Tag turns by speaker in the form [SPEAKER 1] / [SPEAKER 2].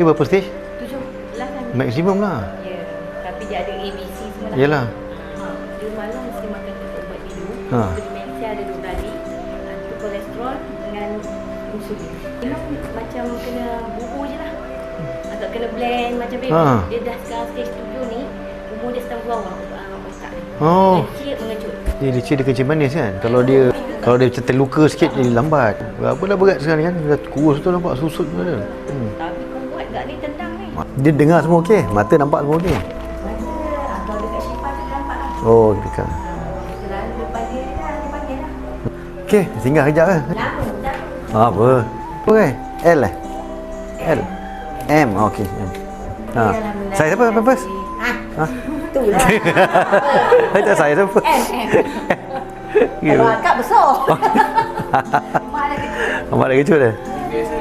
[SPEAKER 1] Dia berapa stage?
[SPEAKER 2] 7 lah kan.
[SPEAKER 1] Maksimum lah.
[SPEAKER 2] Ya, tapi dia ada ABC semua lah.
[SPEAKER 1] Yalah.
[SPEAKER 2] Dia malam mesti makan ubat biru.
[SPEAKER 1] Ha.
[SPEAKER 2] Demensia ada 2 kali. Itu kolesterol dengan insulin. Memang macam kena bubu je lah. Agak kena blend macam baby. Dia dah sekarang stage 7 ni. Umur dia setahun bawah otak ni.
[SPEAKER 1] Oh.
[SPEAKER 2] Kecil mengejut.
[SPEAKER 1] Dia kencing manis kan. Kalau dia macam terluka sikit dia lambat. Berapa dah berat sekarang ni kan. Dah kurus tu nampak susut tu ada.
[SPEAKER 2] Tapi kuat tak ni tendang ni.
[SPEAKER 1] Dia dengar semua okey. Mata nampak semua okey.
[SPEAKER 2] Atau dekat Syifa tu nampak lah.
[SPEAKER 1] Oh, dekat.
[SPEAKER 2] Selalu depan dia dah, dia panggil lah.
[SPEAKER 1] Okey, singgah kejap kan.
[SPEAKER 2] Lama dah.
[SPEAKER 1] Apa? Apa kan? L eh? L. M. Okey. M. Ha. Saya siapa first? Ha?
[SPEAKER 2] Tu lah.
[SPEAKER 1] Saya tak saya siapa?
[SPEAKER 2] M. Kalau akak besar. Mak ada kecil.
[SPEAKER 1] Mak dah kecut dah.
[SPEAKER 2] Biasa.